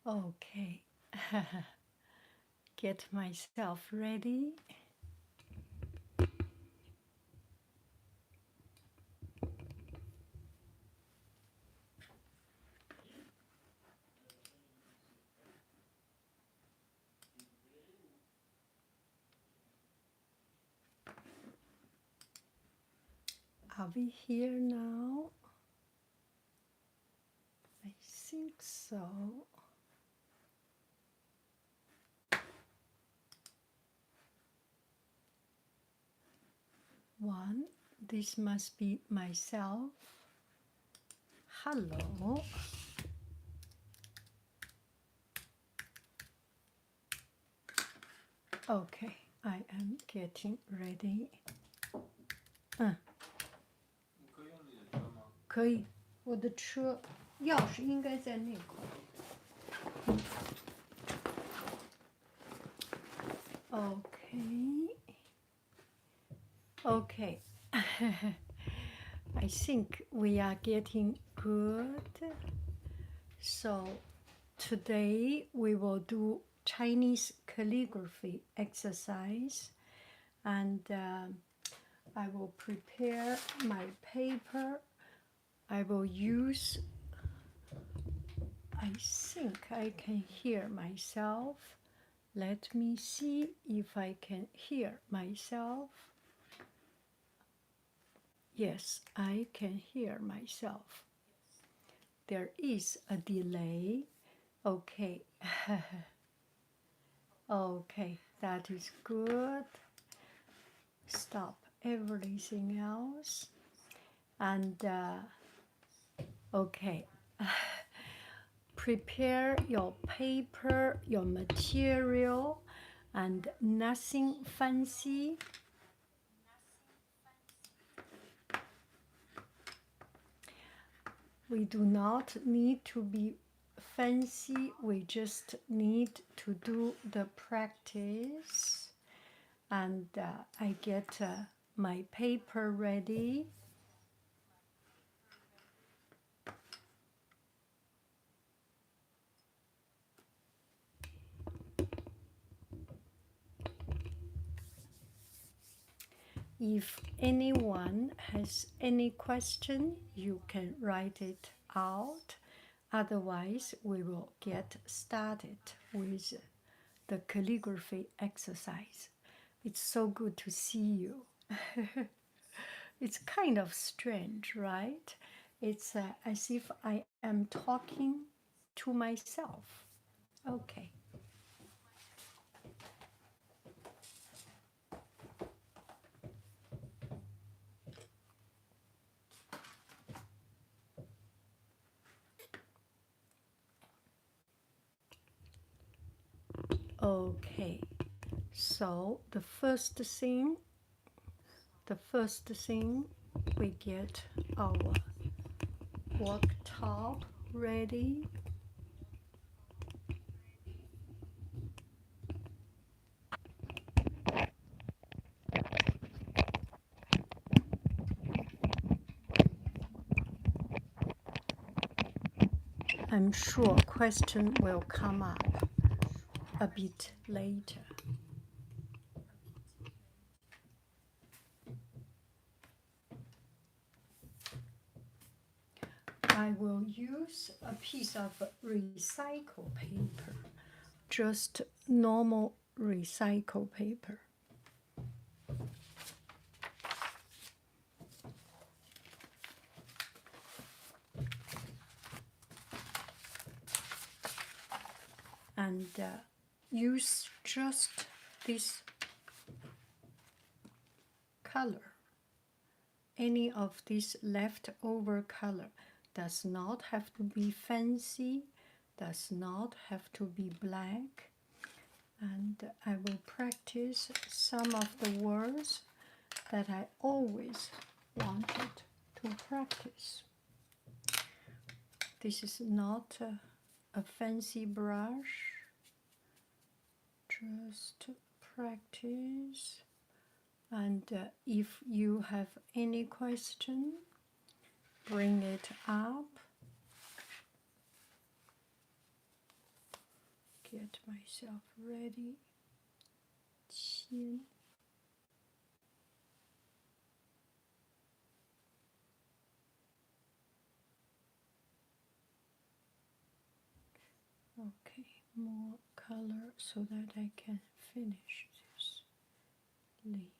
Okay, get myself ready. Are we here now? I think so. One, this must be myself. Hello. Okay, I am getting ready. 可以，我的车钥匙应该在那块。Okay. Okay. I think we are getting good. So today we will do Chinese calligraphy exercise, and I will prepare my paper. I will use, I think I can hear myself. Let me see if I can hear myself. Yes, I can hear myself. There is a delay. Okay. Okay, that is good. Stop everything else. And okay. Prepare your paper, your material, and nothing fancy. We do not need to be fancy, we just need to do the practice. And I get my paper ready. If anyone has any question, you can write it out. Otherwise, we will get started with the calligraphy exercise. It's so good to see you. It's kind of strange, right? It's as if I am talking to myself. Okay. Okay, so the first thing we get our worktop ready. I'm sure question will come up a bit later. I will use a piece of recycled paper, just normal recycled paper. And use just this color. Any of this leftover color does not have to be fancy, does not have to be black. And I will practice some of the words that I always wanted to practice. This is not a fancy brush, just practice. And if you have any question, bring it up. get myself ready. 先 Okay, more color so that I can finish this. 李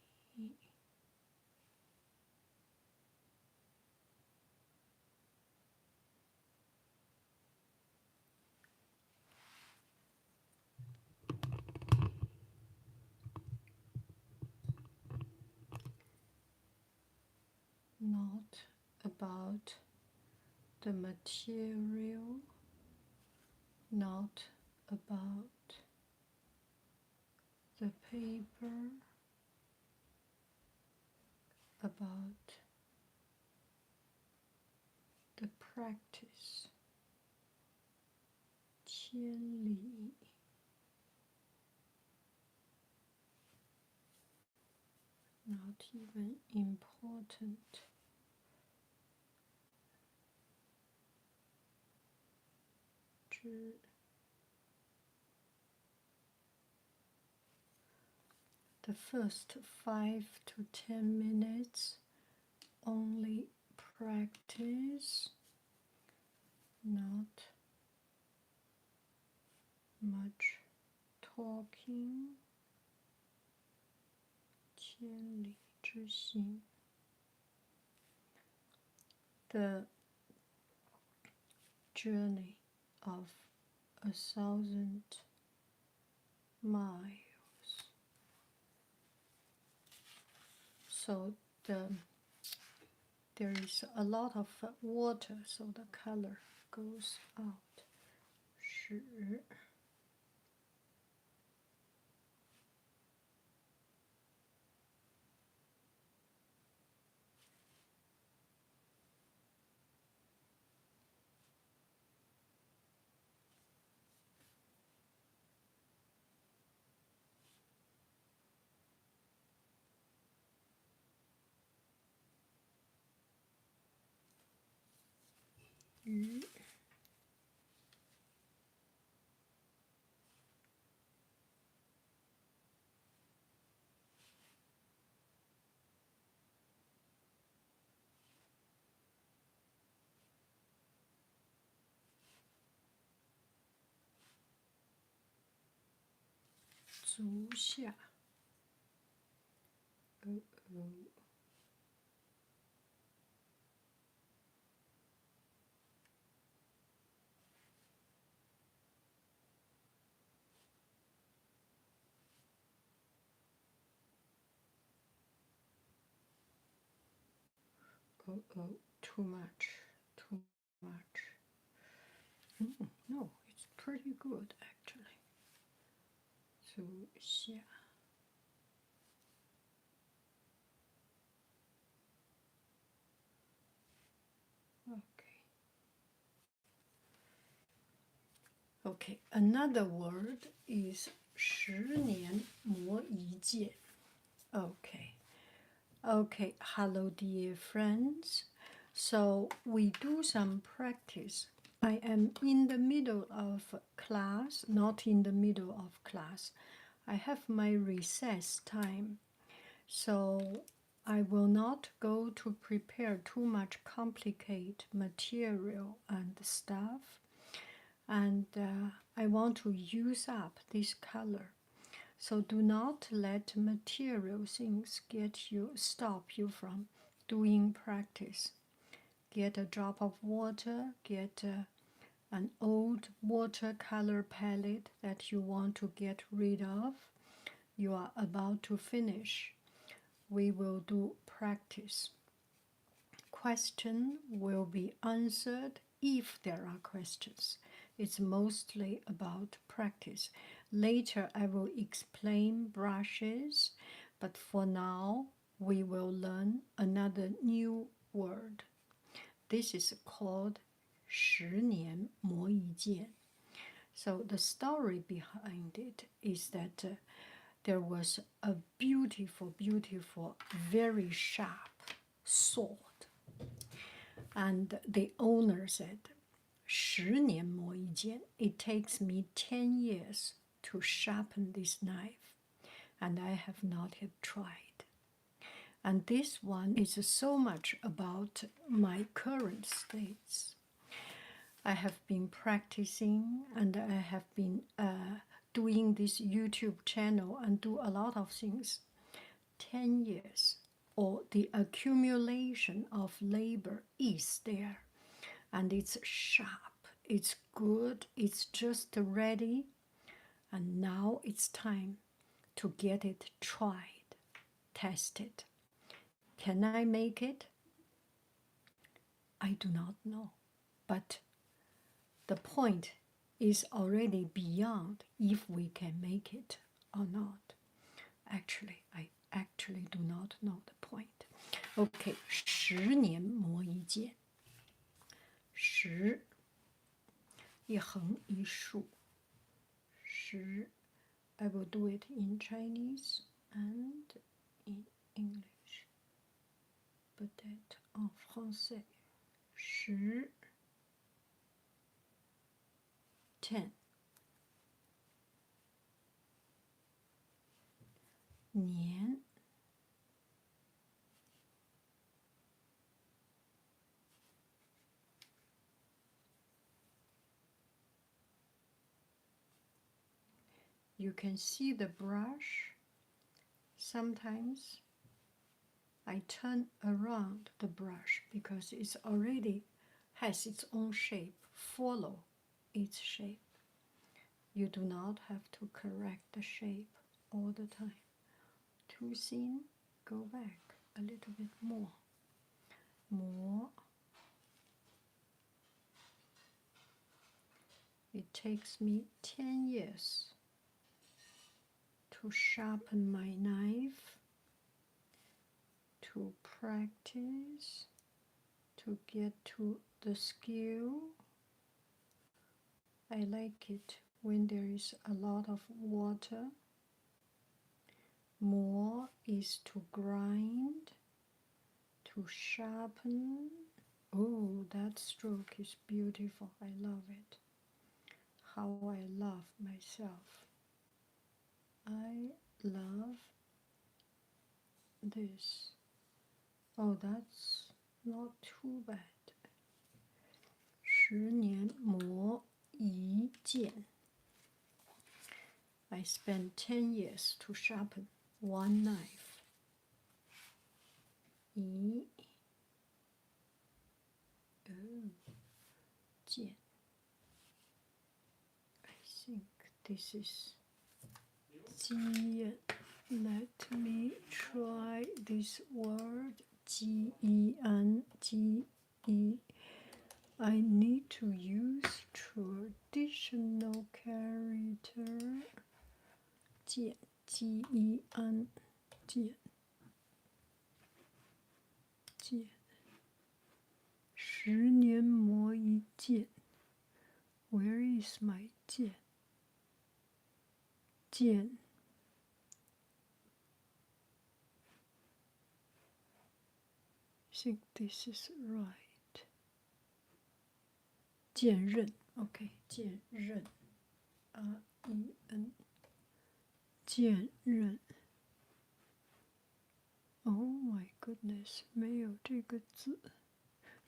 not about the material, not about the paper, about the practice. 千里 not even important. 知 the first 5 to 10 minutes only practice, not much talking. 千里之行 the journey of 1,000 miles. So there is a lot of water, so the color goes out. 使 鱼 足下 too much, too much. No, it's pretty good actually. 足下 okay. Okay, another word is 十年磨一剑 Okay. Okay, hello dear friends. So we do some practice. I am in the middle of class, not in the middle of class. I have my recess time. So I will not go to prepare too much complicated material and stuff. And I want to use up this color. So do not let material things stop you from doing practice. Get a drop of water, get an old watercolor palette that you want to get rid of. You are about to finish. We will do practice. Question will be answered if there are questions. It's mostly about practice. Later I will explain brushes, but for now we will learn another new word. This is called 十年磨一剑. So the story behind it is that there was a beautiful, beautiful, very sharp sword. And the owner said, 10年磨一剑. It takes me 10 years to sharpen this knife, and I have not yet tried. And this one is so much about my current states. I have been practicing, and I have been doing this YouTube channel and do a lot of things. 10 years, or the accumulation of labor is there, and it's sharp, it's good, it's just ready, and now it's time to get it tried, tested. Can I make it? I do not know, but the point is already beyond if we can make it or not. Actually, I actually do not know the point. Okay, 10年磨一剑，十一横一竖，十 I will do it in Chinese and in English. Peut-être en français. 10 10年 You can see the brush. Sometimes I turn around the brush because it's already has its own shape. Follow its shape. You do not have to correct the shape all the time. Too thin, go back a little bit more. More. It takes me 10 years to sharpen my knife, to practice, to get to the skill. I like it when there is a lot of water. More is to grind, to sharpen. Oh, that stroke is beautiful. I love it. How I love myself. I love this. Oh, that's not too bad. 10年磨一剑. I spent 10 years to sharpen one knife. 一 剑. I think this is 剑. Let me try this word. 剑. I need to use traditional character. 剑. 剑. 10年磨一剑. Where is my 剑? 剑. I think this is right. 剑刃. Okay, 剑刃. R-E-N. 剑刃. Oh my goodness, 没有这个字.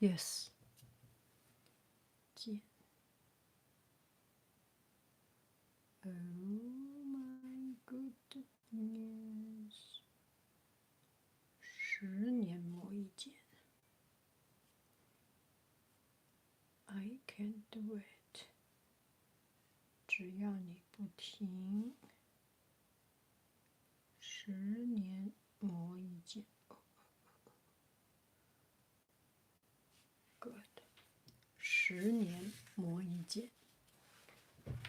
Yes. 剑. Oh my goodness. 10年磨一剑. I can do it. 只要你不停. 10年磨一剑. Good. 10年磨一剑.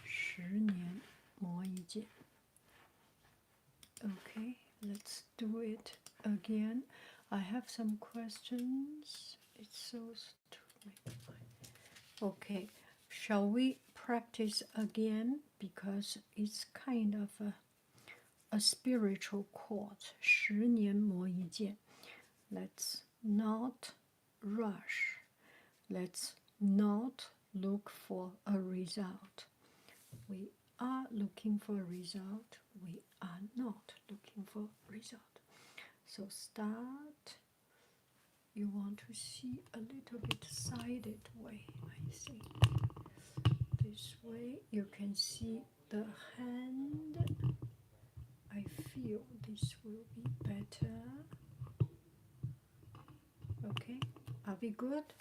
10年磨一剑. Okay, let's do it again. I have some questions. It's so stupid. Okay, shall we practice again? Because it's kind of a spiritual quote. 10年磨一剑. Let's not rush. Let's not look for a result. We are looking for a result. We are not looking for a result. So start. You want to see a little bit sided way, I think. This way you can see the hand. I feel this will be better. Okay, are we good?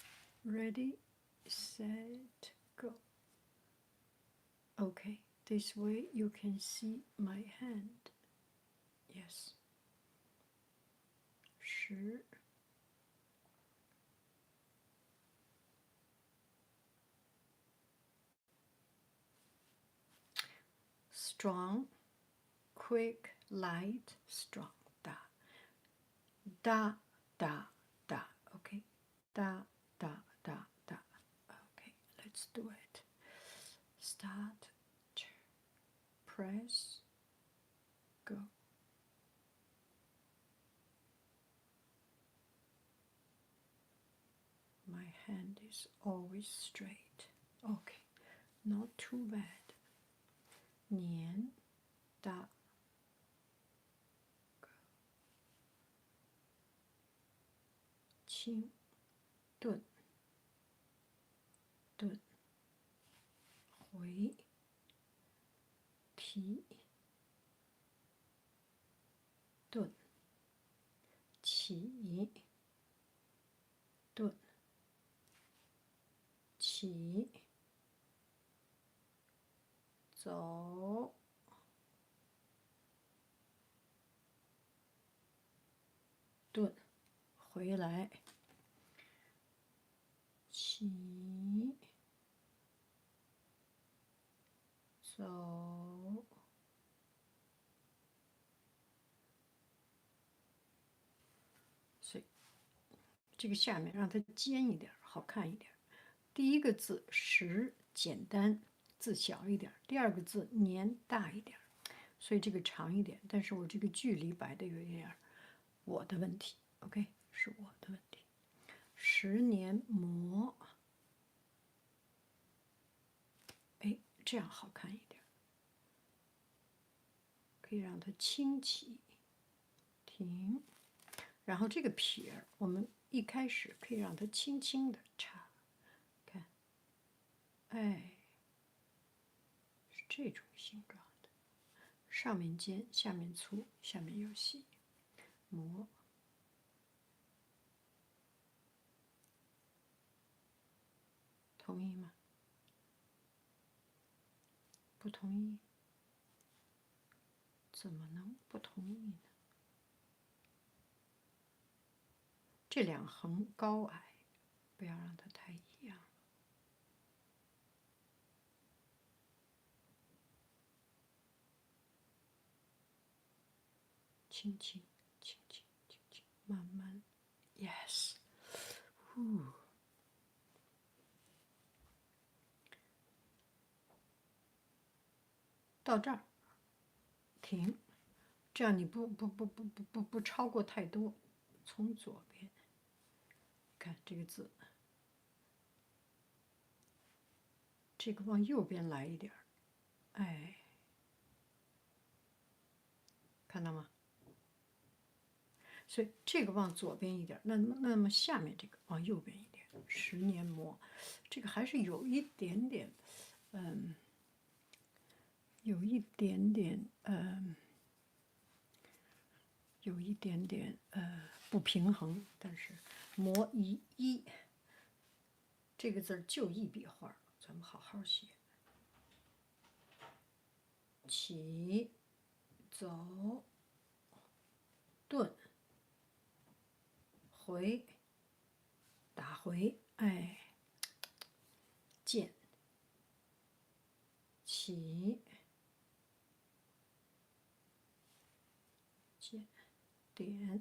Ready, set, go. Okay, this way you can see my hand. Yes. 10 strong, quick, light, strong. Da, da, da, da. Okay, da, da, da, da. Okay, let's do it. Start, press, go. My hand is always straight. Okay, not too bad. 捻，打，轻，顿，顿，回，提，顿，起，顿，起，走，顿，回来，起，走，所以这个下面让它尖一点，好看一点。第一个字实简单，字小一点；第二个字年大一点，所以这个长一点。但是我这个距离摆的有一点我的问题 ，OK， 是我的问题。10年磨，哎，这样好看一点，可以让它轻起，停。然后这个撇儿，我们一开始可以让它轻轻的插。哎，是这种形状的，上面尖，下面粗，下面有细，磨，同意吗？不同意？怎么能不同意呢？这两横高矮，不要让它太一样。轻轻，轻轻，轻轻，慢慢 ，yes，到这儿，停，这样你不超过太多，从左边，看这个字，这个往右边来一点儿，哎，看到吗？所以这个往左边一点，那么下面这个往右边一点。10年磨，这个还是有一点点，有一点点，有一点点不平衡。但是磨一这个字儿就一笔画，咱们好好写。起，走，顿。回，打回，哎，剑，起，剑，点，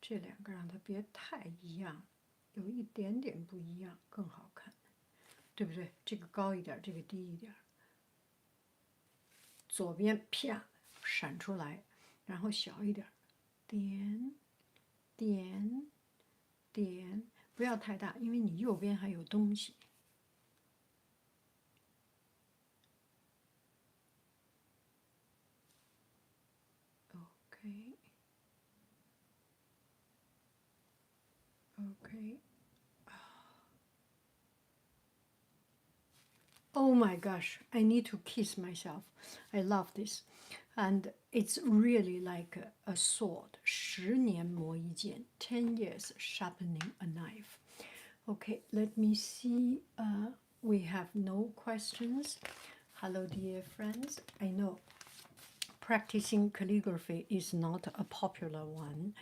这两个让它别太一样，有一点点不一样更好看，对不对？这个高一点，这个低一点，左边啪闪出来，然后小一点，点点点，不要太大，因为你右边还有东西。OK OK。Oh my gosh, I need to kiss myself. I love this. And it's really like a sword. 10年磨一剑, 10 years sharpening a knife. Okay, let me see. We have no questions. Hello, dear friends. I know practicing calligraphy is not a popular one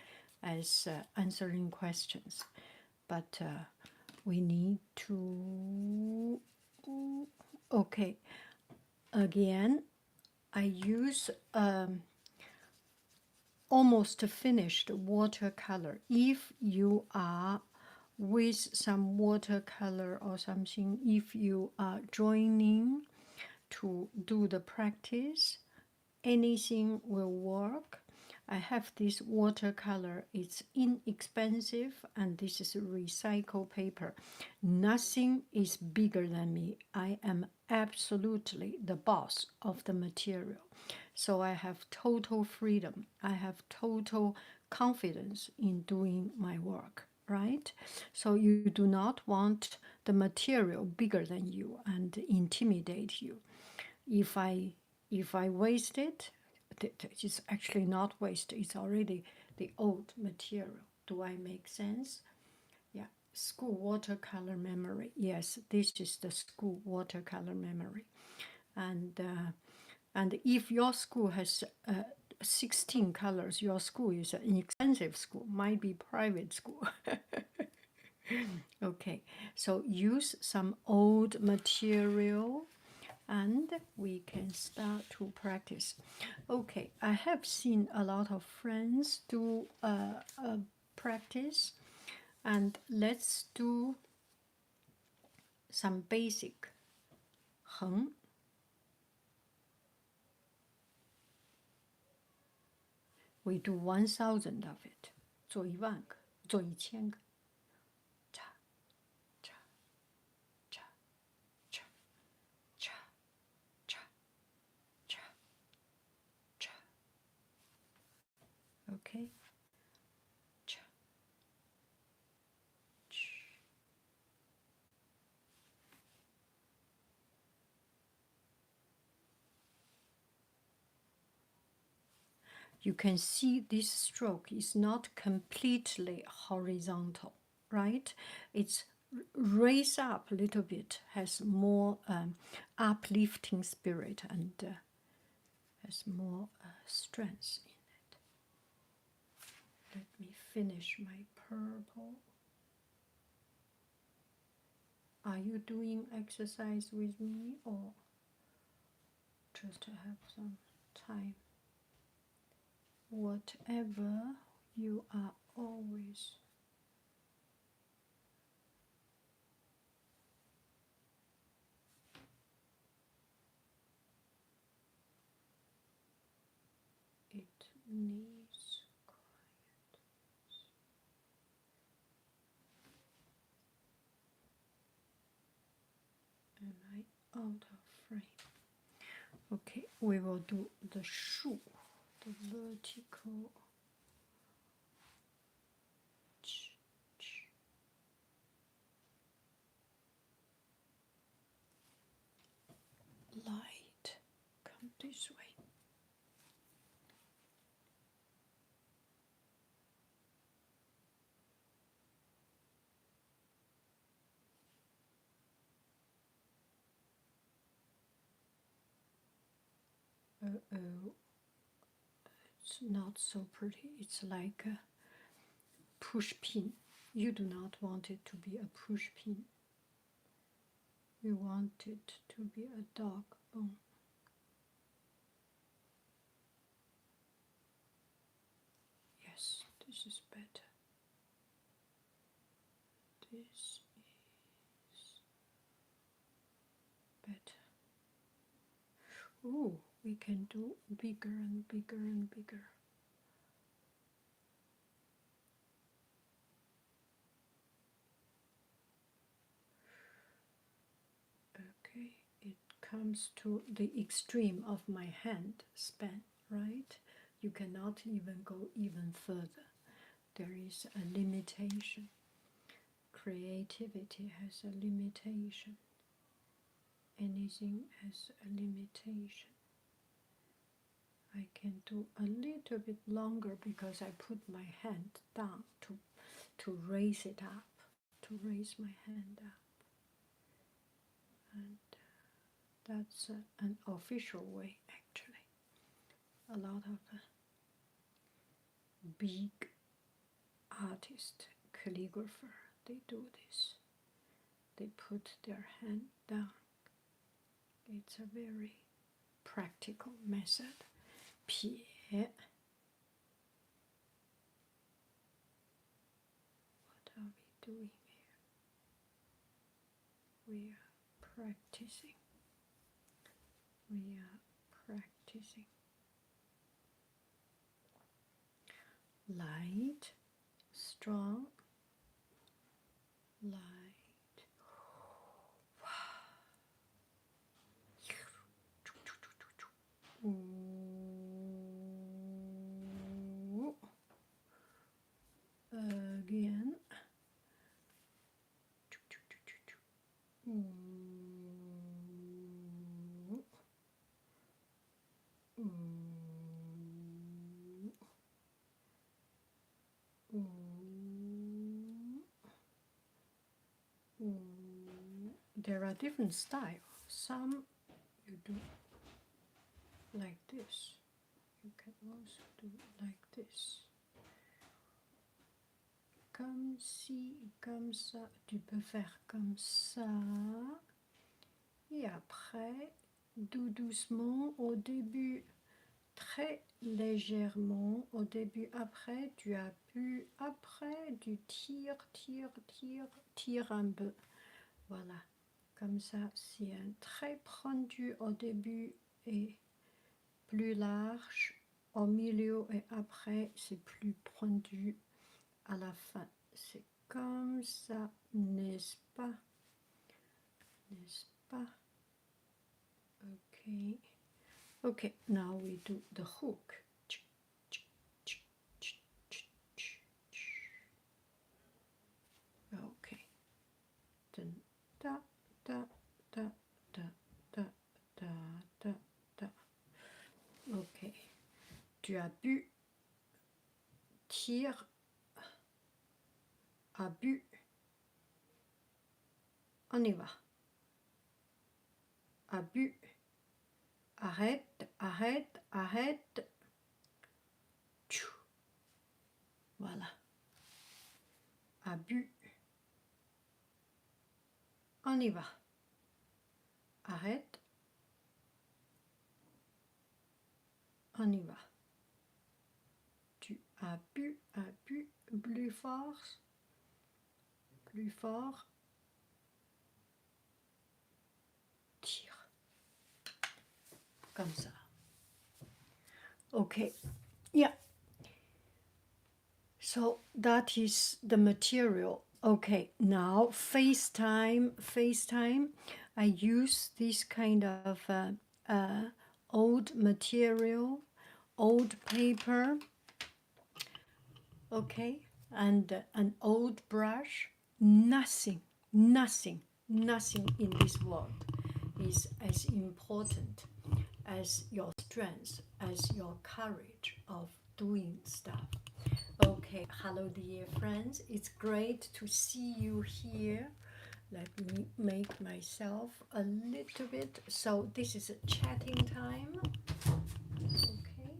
as answering questions, but we need to. Okay, again, I use almost finished watercolor. If you are with some watercolor or something, if you are joining to do the practice, anything will work. I have this watercolor. It's inexpensive, and this is recycled paper. Nothing is bigger than me. I am absolutely the boss of the material. So I have total freedom. I have total confidence in doing my work, right? So you do not want the material bigger than you and intimidate you. If I waste it, it's actually not waste. It's already the old material. Do I make sense? Yeah. School watercolor memory. Yes, this is the school watercolor memory, and if your school has 16 colors, your school is an expensive school. Might be private school. Okay, so use some old material and we can start to practice. Okay, I have seen a lot of friends do practice, and let's do some basic. 横 we do 1,000 of it. 做1,000个，做1000个。叉叉叉叉叉叉叉叉。Okay. 叉。You can see this stroke is not completely horizontal, right? It's raised up a little bit, has more uplifting spirit and has more strength in it. Let me finish my purple. Are you doing exercise with me or just have some time? Whatever you are always. It needs quiet. Am I out of frame? Okay, we will do the 树, the vertical. Light, come this way. Uh-oh, it's not so pretty. It's like a push pin. You do not want it to be a push pin. You want it to be a dog bone. Yes, this is better. This is better. Ooh, we can do bigger and bigger and bigger. Okay, it comes to the extreme of my hand span, right? You cannot even go even further. There is a limitation. Creativity has a limitation. Anything has a limitation. I can do a little bit longer because I put my hand down to raise it up, to raise my hand up. And that's an official way, actually. A lot of big artists, calligrapher, they do this. They put their hand down. It's a very practical method. 撇 What are we doing here? We are practicing. We are practicing. Light, strong, light. Again. There are different styles. Some you do like this. You can also do like this. Comme ci, comme ça. Tu peux faire comme ça. Et après, tout doucement, au début, très légèrement, au début, après, tu appuies, après, tu tires, tires un peu. Voilà. Comme ça, c'est un très pointu au début et plus large au milieu et après, c'est plus pointu à la fin. C'est comme ça, n'est-ce pas? N'est-ce pas? Okay. Okay, now we do the hook. Okay. Then da da da da da da da da. Okay. Tu as bu, tire, a bu. On y va. A bu. Arrête, arrête, arrête. Tchou. Voilà. A bu. On y va. Arrête. On y va. Tu as bu, plus fort, plus fort. Tire. Comme ça. Okay. Yeah. So that is the material. Okay, now FaceTime. I use this kind of old material, old paper. Okay, and an old brush. Nothing in this world is as important as your strength, as your courage of doing stuff. Okay, hello dear friends, it's great to see you here. Let me make myself a little bit, so this is a chatting time. Okay,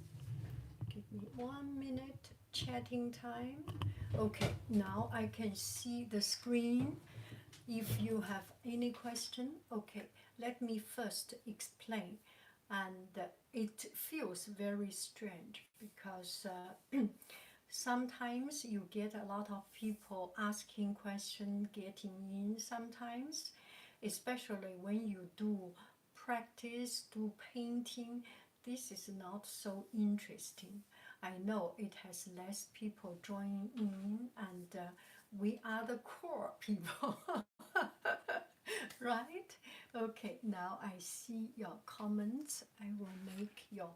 give me 1 minute chatting time. Okay, now I can see the screen. If you have any question, okay, let me first explain. And it feels very strange because sometimes you get a lot of people asking questions, getting in sometimes, especially when you do practice, do painting, this is not so interesting. I know it has less people joining in, and we are the core people, right? Okay, now I see your comments. I will make your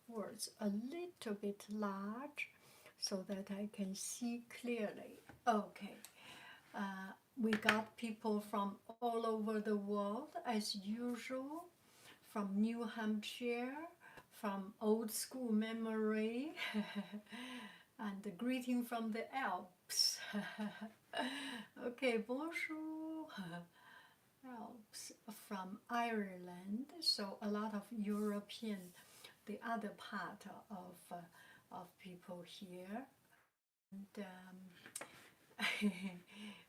words a little bit large so that I can see clearly. Okay, we got people from all over the world as usual, from New Hampshire, from old school memory, and the greeting from the Alps. Okay, bonjour. Alps from Ireland, so a lot of European, the other part of people here. And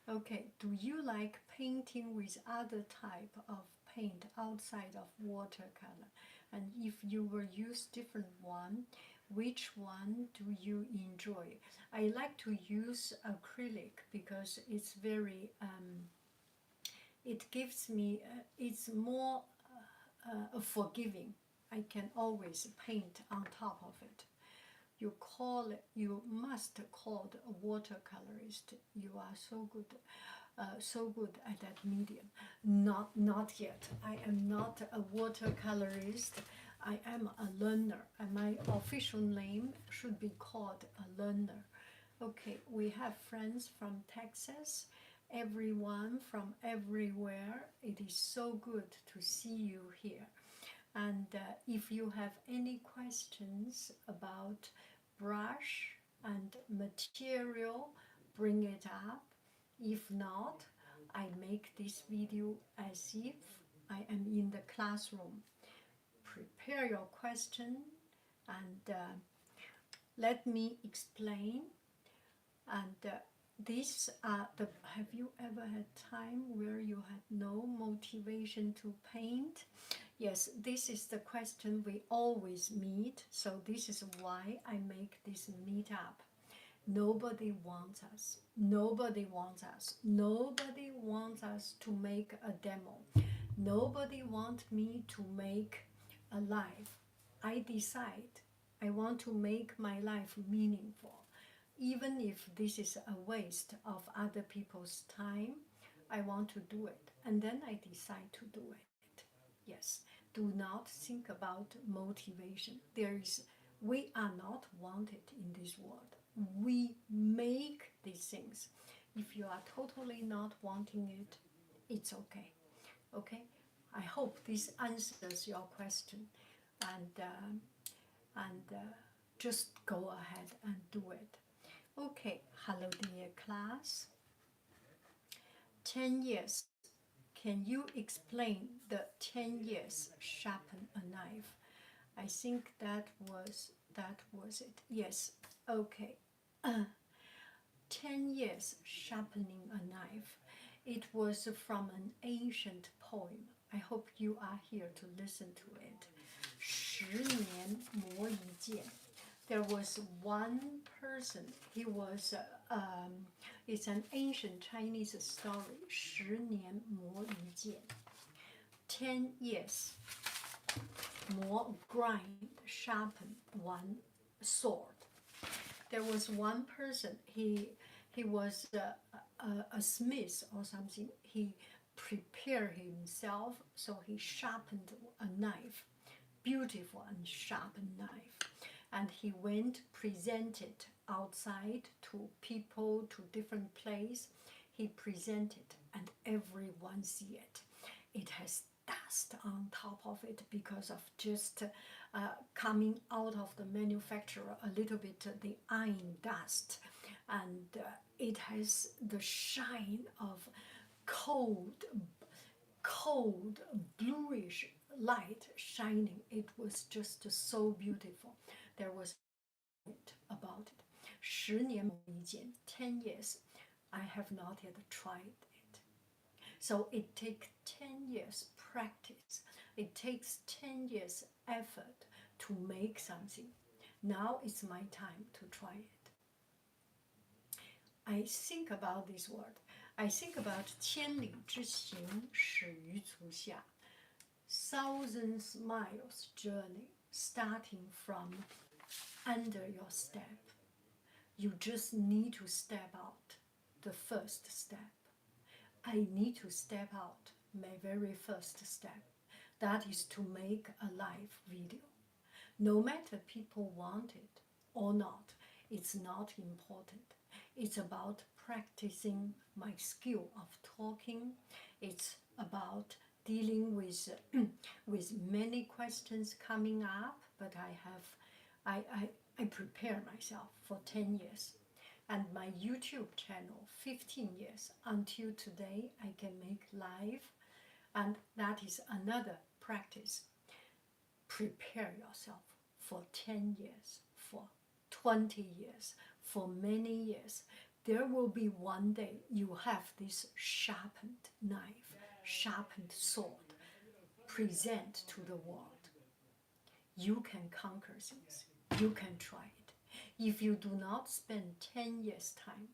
okay, do you like painting with other type of paint outside of watercolor? And if you will use different one, which one do you enjoy? I like to use acrylic because it's very, it gives me, it's more forgiving. I can always paint on top of it. You must call a watercolorist. You are so good at that medium. Not yet. I am not a watercolorist. I am a learner, and my official name should be called a learner. Okay, we have friends from Texas, everyone from everywhere. It is so good to see you here. And if you have any questions about brush and material, bring it up. If not, I make this video as if I am in the classroom. Prepare your question and let me explain. And these are the, have you ever had time where you had no motivation to paint? Yes, this is the question we always meet, so this is why I make this meetup. Nobody wants us. Nobody wants us. Nobody wants us to make a demo. Nobody wants me to make a life. I decide I want to make my life meaningful. Even if this is a waste of other people's time, I want to do it. And then I decide to do it. Yes, do not think about motivation. We are not wanted in this world. We make these things. If you are totally not wanting it, it's okay. Okay? I hope this answers your question. And just go ahead and do it. Okay, hello dear class. 10 years. Can you explain the 10 years sharpen a knife? I think that was it. Yes, okay. 10 years sharpening a knife. It was from an ancient poem. I hope you are here to listen to it. 10年磨一剑. There was one person, he was, it's an ancient Chinese story, 10年磨一剑. 10 years, 磨, grind, sharpen, one sword. There was one person, he was a smith or something. He prepared himself, so he sharpened a knife, beautiful and sharpened knife. And he went, presented outside to people, to different place. He presented, and everyone see it. It has dust on top of it because of just coming out of the manufacturer, a little bit the iron dust. And it has the shine of cold bluish light shining. It was just so beautiful. There was it about it. 10年磨一剑, 10 years. I have not yet tried it. So it takes 10 years practice. It takes 10 years effort to make something. Now it's my time to try it. I think about this word. I think about 千里之行，始于足下. Thousands miles journey starting from under your step. You just need to step out the first step. I need to step out my very first step. That is to make a live video. No matter people want it or not, it's not important. It's about practicing my skill of talking. It's about dealing with with many questions coming up, but I prepare myself for 10 years. And my YouTube channel, 15 years. Until today, I can make live, and that is another practice. Prepare yourself for 10 years, for 20 years, for many years. There will be one day you have this sharpened knife, sharpened sword, present to the world. You can conquer things. You can try it. If you do not spend 10 years time,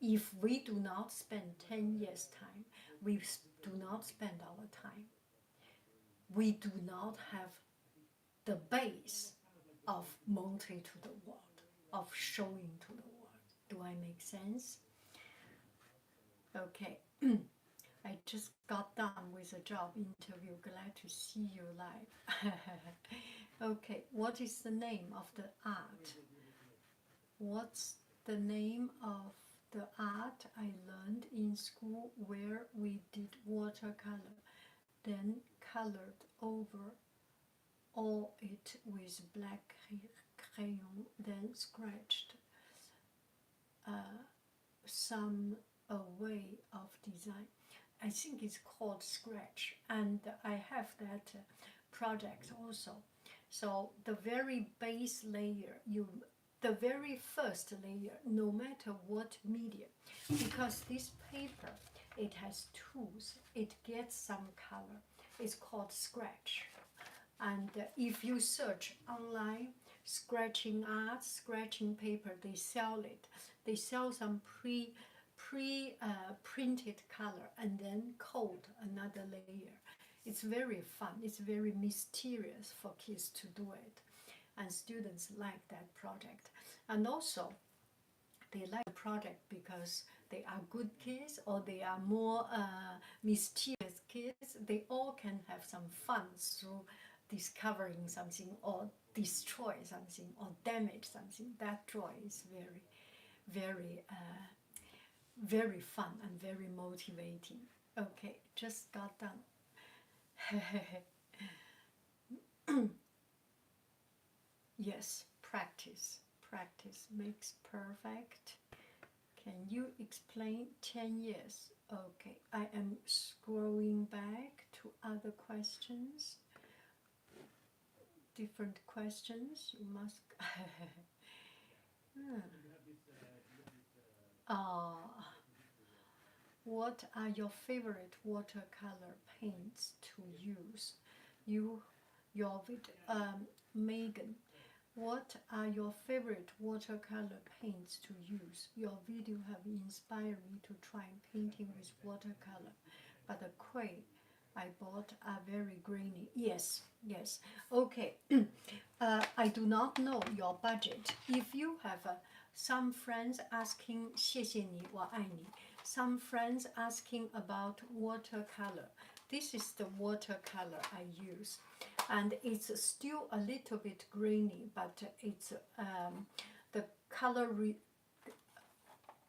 if we do not spend 10 years time, we do not spend our time. We do not have the base of montrer to the world, of showing to the world. Do I make sense? Okay. I just got done with a job interview. Glad to see you live. Okay, what is the name of the art? What's the name of the art I learned in school where we did watercolor, then colored over all it with black crayon, then scratched some way of design. I think it's called Scratch, and I have that project also. So the very base layer, the very first layer, no matter what medium, because this paper, it has tools, it gets some color. It's called Scratch. And if you search online, scratching art, scratching paper, they sell it. They sell some printed color and then coat another layer. It's very fun. It's very mysterious for kids to do it, and students like that project. And also, they like the project because they are good kids, or they are more mysterious kids. They all can have some fun through discovering something, or destroy something, or damage something. That joy is very, very, very fun and very motivating. Okay, just got done. Yes, practice. Practice makes perfect. Can you explain 10 years? Okay, I am scrolling back to other questions. Different questions you must. What are your favorite watercolor paints to use? Megan, what are your favorite watercolor paints to use? Your video have inspired me to try painting with watercolor, but the clay I bought are very grainy. Yes, yes. Okay. I do not know your budget. If you have some friends asking, 谢谢你，我爱你. Some friends asking about watercolor. This is the watercolor I use, and it's still a little bit grainy, but it's the color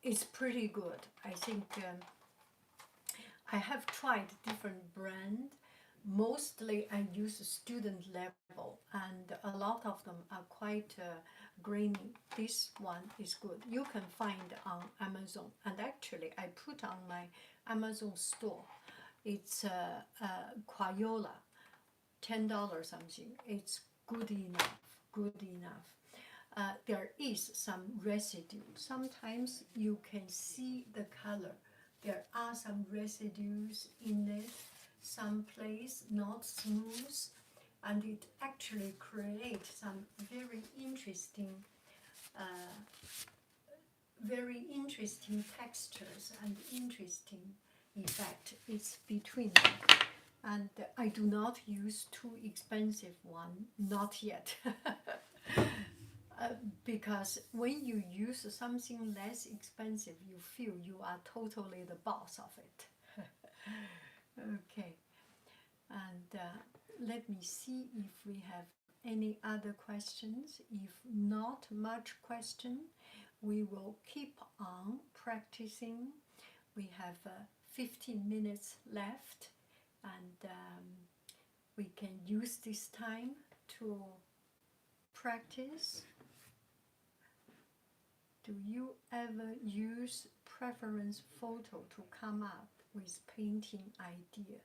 is pretty good. I think I have tried different brands. Mostly I use student level, and a lot of them are quite grainy. This one is good. You can find on Amazon, and actually I put on my Amazon store. It's Crayola, $10 something. It's good enough, good enough. There is some residue. Sometimes you can see the color. There are some residues in it, some place not smooth, and it actually creates some very interesting textures and interesting effect. It's between them. And I do not use too expensive one, not yet. Because when you use something less expensive, you feel you are totally the boss of it. Okay, and let me see if we have any other questions. If not much question, we will keep on practicing. We have 15 minutes left, and we can use this time to practice. Do you ever use preference photo to come up with painting idea?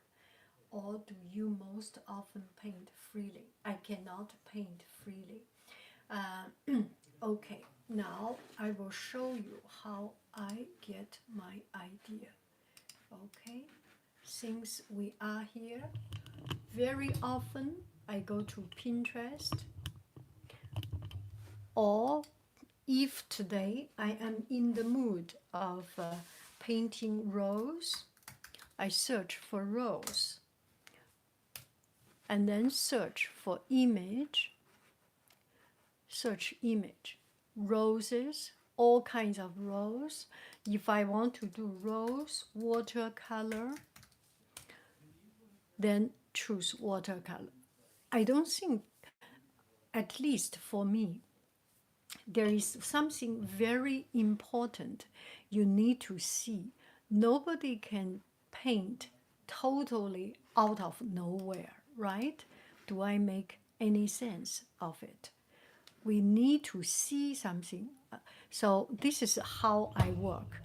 Or do you most often paint freely? I cannot paint freely. Okay, now I will show you how I get my idea. Okay, since we are here, very often I go to Pinterest, or if today I am in the mood of painting rose, I search for rose and then search for image, search image, roses, all kinds of rose. If I want to do rose, watercolor, then choose watercolor. I don't think, at least for me, there is something very important you need to see. Nobody can paint totally out of nowhere, right? Do I make any sense of it? We need to see something. So this is how I work.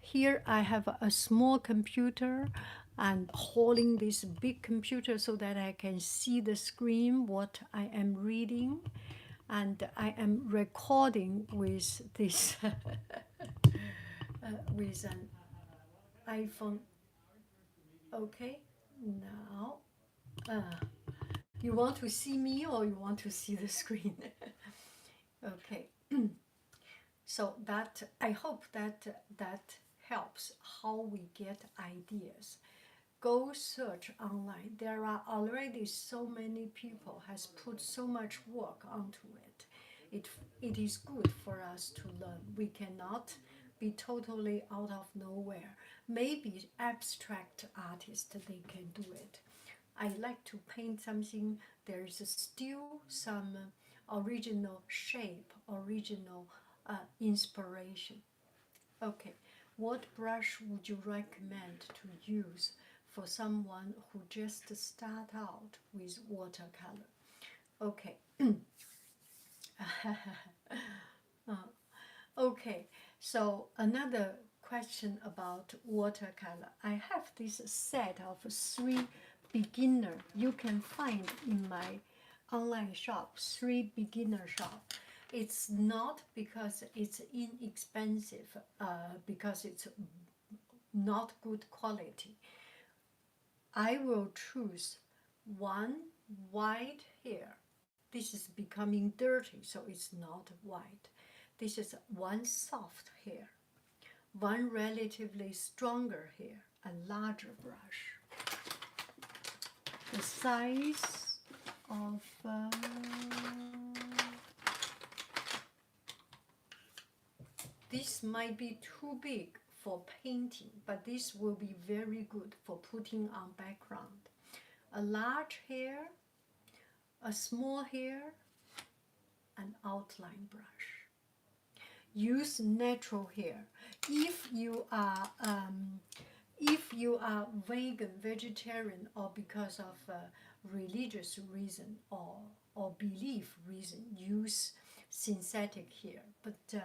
Here I have a small computer and holding this big computer so that I can see the screen, what I am reading. And I am recording with this, with an iPhone. Okay, now, you want to see me or you want to see the screen? Okay, so that, I hope that that helps how we get ideas. Go search online. There are already so many people has put so much work onto it. It is good for us to learn. We cannot be totally out of nowhere. Maybe abstract artists, they can do it. I like to paint something, there is still some original shape, original inspiration. Okay, what brush would you recommend to use for someone who just start out with watercolor? Okay. Okay, so another question about watercolor. I have this set of 3 beginner. You can find in my online shop, 3 beginner shop. It's not because it's inexpensive, because it's not good quality. I will choose one white here. This is becoming dirty, so it's not white. This is one soft hair, one relatively stronger hair, a larger brush. The size of this might be too big for painting, but this will be very good for putting on background. A large hair, a small hair, an outline brush. Use natural hair. If you are vegan, vegetarian, or because of religious reason or belief reason, use synthetic hair. But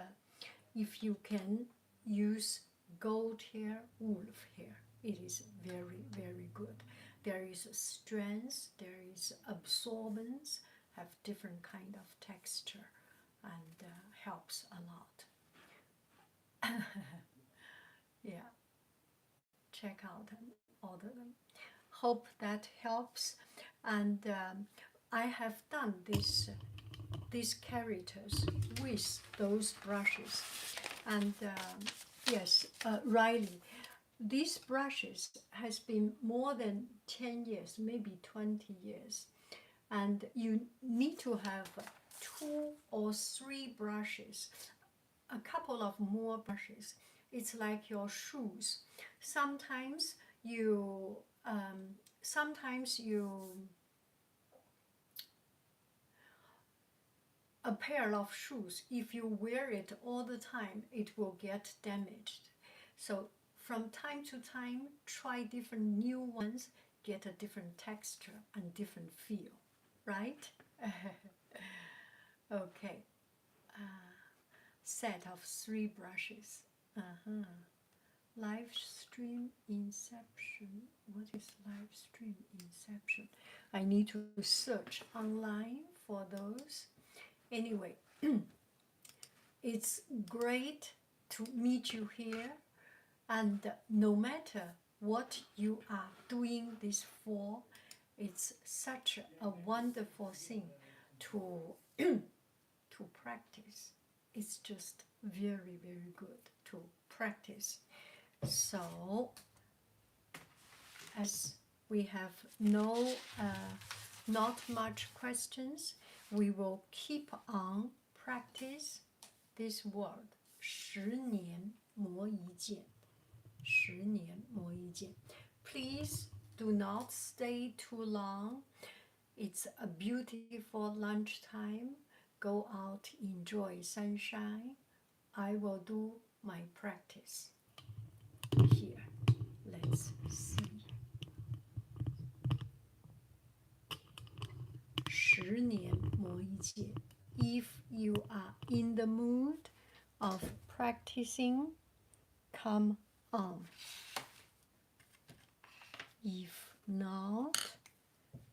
if you can use goat hair, wolf hair, it is very, very good. There is strength, there is absorbance, have different kind of texture, and helps a lot. Yeah, check out and order them. Hope that helps. And I have done these characters with those brushes. And yes, Riley, these brushes has been more than 10 years, maybe 20 years. And you need to have 2 or 3 brushes, a couple of more brushes. It's like your shoes. Sometimes you, sometimes you, a pair of shoes, if you wear it all the time, it will get damaged. So from time to time, try different new ones, get a different texture and different feel, right? Okay, set of 3 brushes. Live stream inception. What is live stream inception? I need to search online for those. Anyway, it's great to meet you here, and no matter what you are doing this for, it's such a wonderful thing to to practice. It's just very, very good to practice. So as we have not much questions, we will keep on practice this word 十年磨一剑十年磨一剑 Please do not stay too long. It's a beautiful lunchtime. Go out, enjoy sunshine. I will do my practice here. Let's see. 十年磨一剑 If you are in the mood of practicing, come on. If not,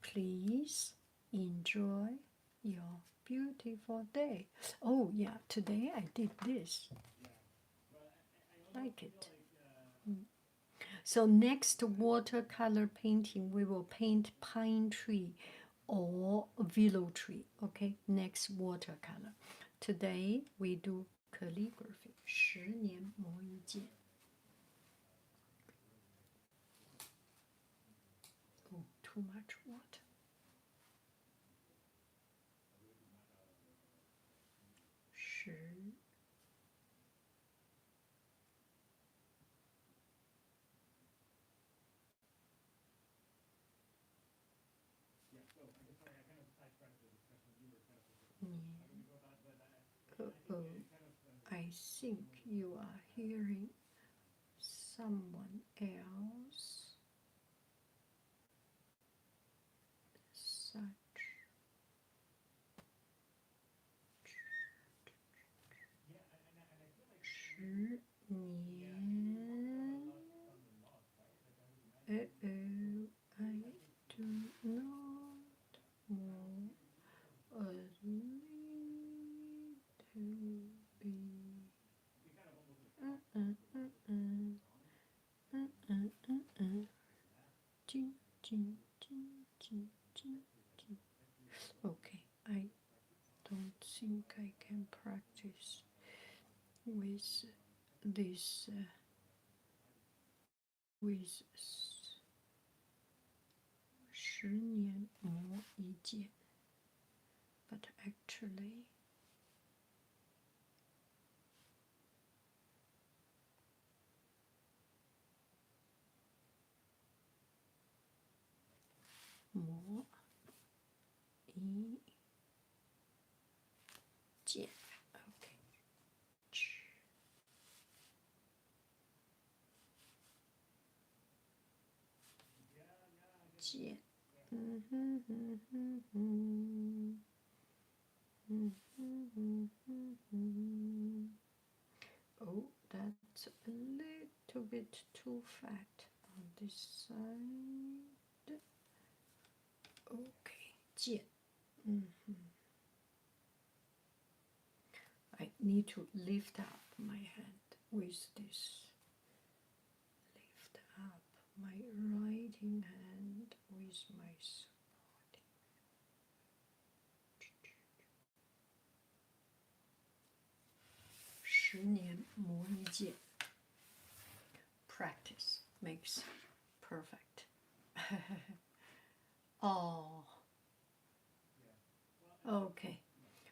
please enjoy your beautiful day. Oh yeah, today I did this. Like it. So next watercolor painting, we will paint pine tree or willow tree. Okay, next watercolor. Today we do calligraphy. 十年磨一剑 Oh, too much water. 十 I think you are hearing someone else. Such. 十年 I do not want a little bit. 金金金金金金 Okay, I don't think I can practice with this with 十年磨一剑 but actually磨一剑 Okay. 剑 Oh, that's a little bit too fat on this side. Okay, 剑 I need to lift up my hand with this. Lift up my writing hand with my supporting. 十年磨一剑 practice makes perfect. Oh, okay.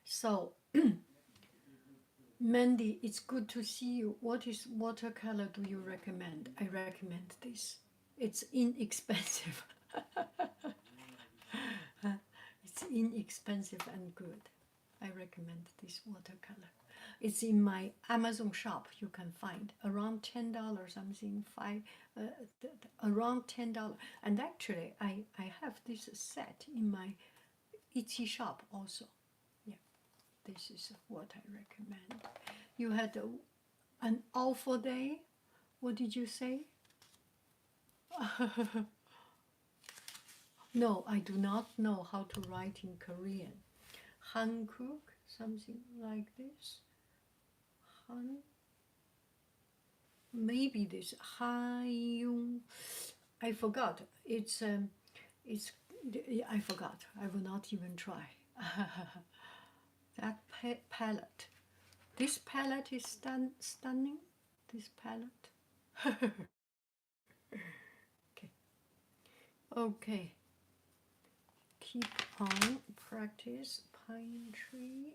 So, Mandy, it's good to see you. What is watercolor do you recommend? I recommend this. It's inexpensive. It's inexpensive and good. I recommend this watercolor. It's in my Amazon shop. You can find around $10 something, around $10. And actually, I have this set in my Etsy shop also. Yeah, this is what I recommend. You had an awful day. What did you say? No, I do not know how to write in Korean. Hankuk, something like this. Han. Maybe this Hayung. I forgot. It's I forgot. I will not even try. That palette. This palette is stunning. This palette. Okay. Okay. Keep on practice. Pine tree.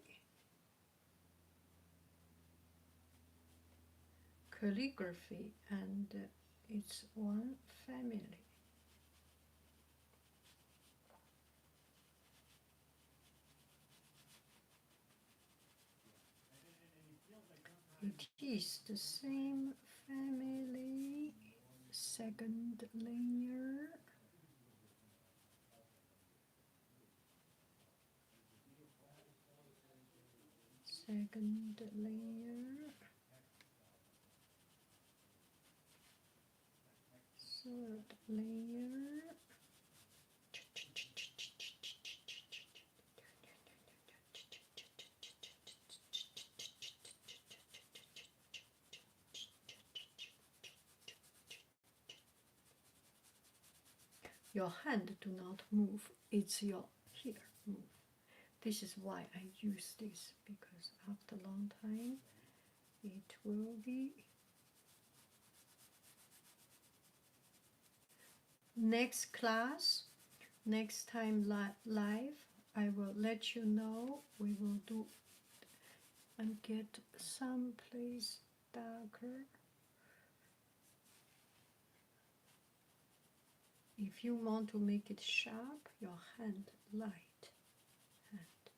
Calligraphy, and it's one family. It is the same family. Second layer. Second layer. Third layer. Your hand do not move. It's your here move. This is why I use this, because after a long time it will be. Next class, next time live, I will let you know. We will do and get some place darker. If you want to make it sharp, your hand light. Hand.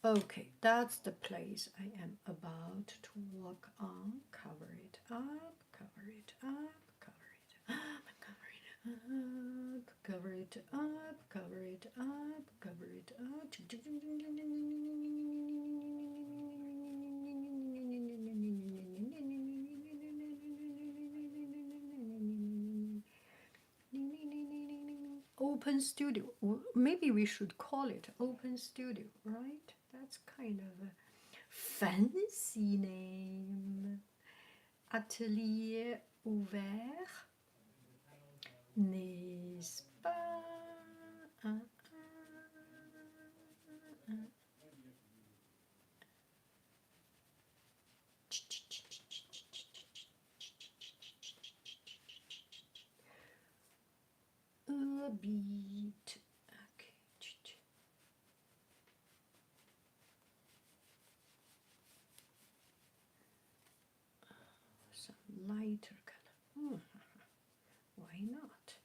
Okay, that's the place I am about to work on. Cover it up, cover it up, cover it up, cover it up, cover it up, cover it up, cover it up. Open Studio. Maybe we should call it Open Studio, right? That's kind of a fancy name. Atelier ouvert, n'est-ce pas? A beat. Okay. Some lighter color. Why not?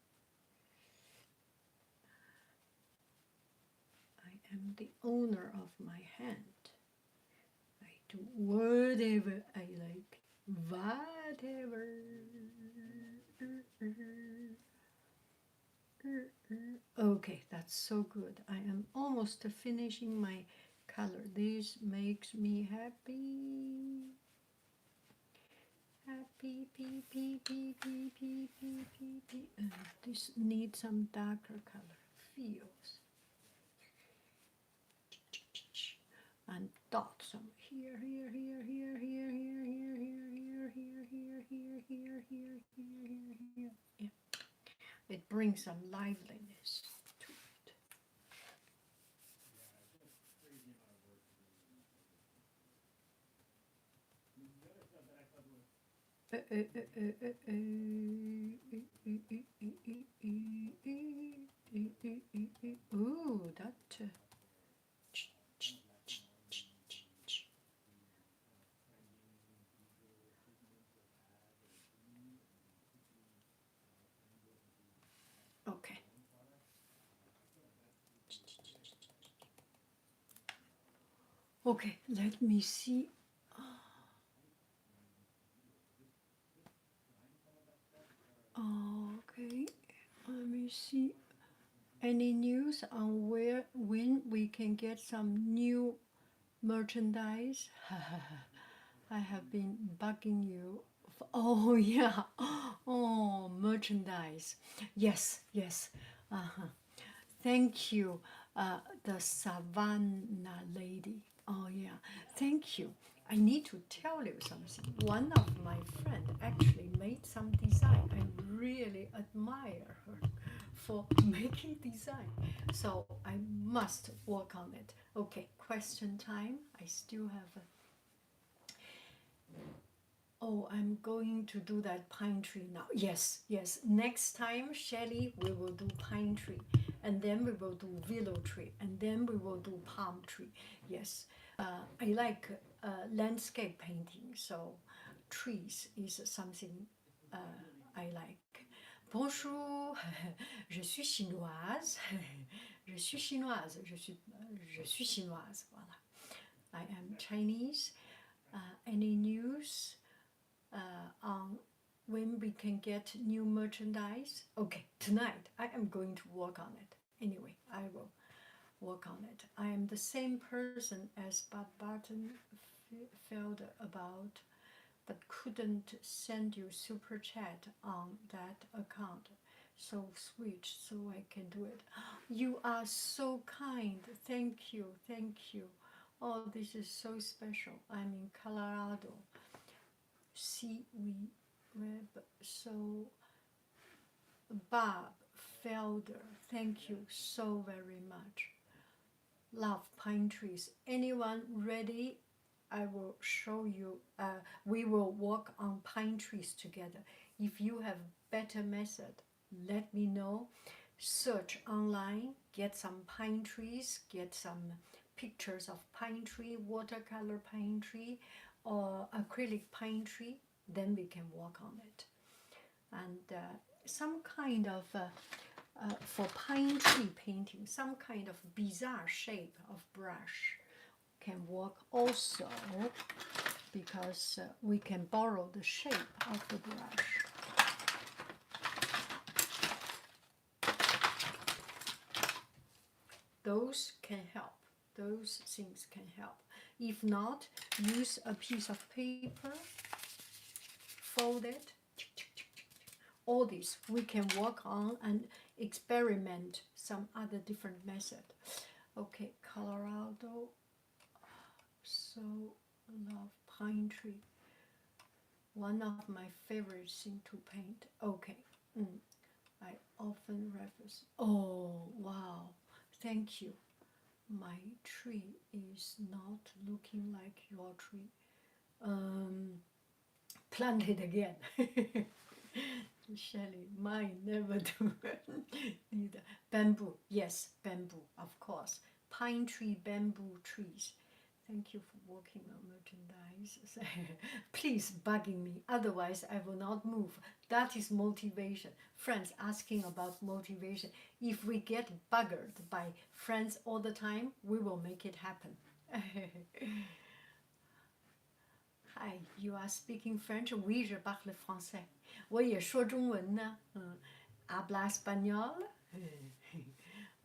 I am the owner of my hand. I do whatever I like. Whatever. Okay, that's so good. I am almost finishing my color. This makes me happy. Happy, pee, pee, pee, pee, pee, pee, pee, pee. This needs some darker color. Feels. And dot some here, here, here, here, here, here, here, here, here, here, here, here, here, here, here. Yeah. It brings some liveliness to it. Ooh, that. Okay. Okay, let me see. Okay, let me see. Any news on when we can get some new merchandise? I have been bugging you. Oh yeah. Oh, merchandise. Yes, yes. Uh-huh. Thank you, the Savannah lady. Oh yeah, thank you. I need to tell you something. One of my friends actually made some design. I really admire her for making design. So I must work on it. Okay, question time. I still have a Oh, I'm going to do that pine tree now. Yes, yes. Next time, Shelley, we will do pine tree. And then we will do willow tree. And then we will do palm tree. Yes. I like landscape painting. So trees is something I like. Bonjour, je suis chinoise. Je suis chinoise. Je suis chinoise. Voilà. I am Chinese. Any news? On when we can get new merchandise. Okay, tonight I am going to work on it. Anyway, I will work on it. I am the same person as Bob Barton felt about, but couldn't send you super chat on that account. So switch so I can do it. You are so kind. Thank you, thank you. Oh, this is so special. I'm in Colorado. See, we web. So Bob Felder, thank you so very much. Love pine trees. Anyone ready? I will show you. We will work on pine trees together. If you have better method, let me know. Search online, get some pine trees, get some pictures of pine tree, watercolor pine tree, or acrylic pine tree, then we can work on it. And some kind of, for pine tree painting, some kind of bizarre shape of brush can work also, because we can borrow the shape of the brush. Those can help. Those things can help. If not, use a piece of paper, fold it. All this we can work on and experiment some other different method. Okay, Colorado. So love pine tree. One of my favorite thing to paint. Okay, I often reference. Oh wow, thank you. My tree is not looking like your tree. Plant it again. Shelley, mine never do. Neither. Bamboo, yes, bamboo, of course. Pine tree, bamboo trees. Thank you for working on merchandise. Please bugging me, otherwise I will not move. That is motivation. Friends asking about motivation. If we get buggered by friends all the time, we will make it happen. Hi, you are speaking French? Oui, je parle français. 我也说中文呢。habla español?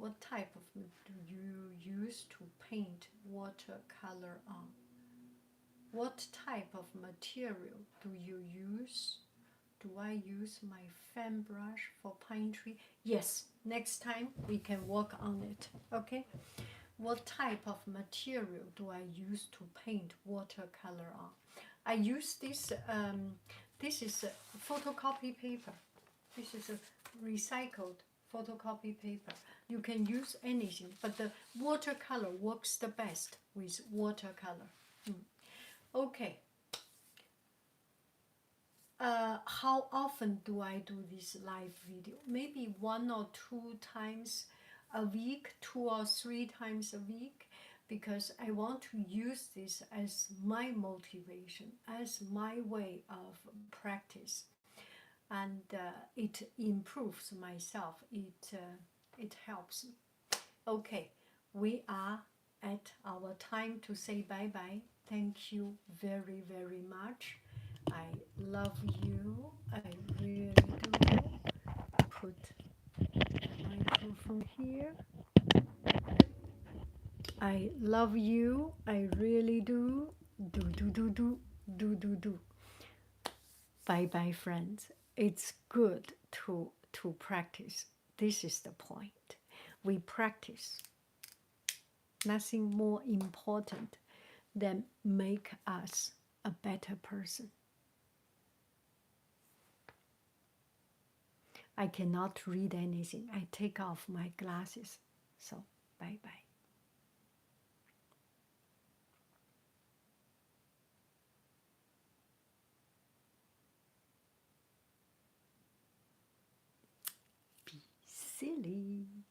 What type of do you use to paint watercolor on? What type of material do you use? Do I use my fan brush for pine tree? Yes, next time we can work on it, okay? What type of material do I use to paint watercolor on? I use this, this is a photocopy paper. This is a recycled photocopy paper. You can use anything, but the watercolor works the best with watercolor. Okay. How often do I do this live video? Maybe 1 or 2 times a week, 2 or 3 times a week, because I want to use this as my motivation, as my way of practice, and it improves myself. It helps me. Okay, we are at our time to say bye bye. Thank you very, very much. I love you. I really do. Put the microphone here. I love you. I really do. Do. Bye bye, friends. It's good to practice. This is the point. We practice. Nothing more important than make us a better person. I cannot read anything. I take off my glasses. So, bye-bye. Be silly.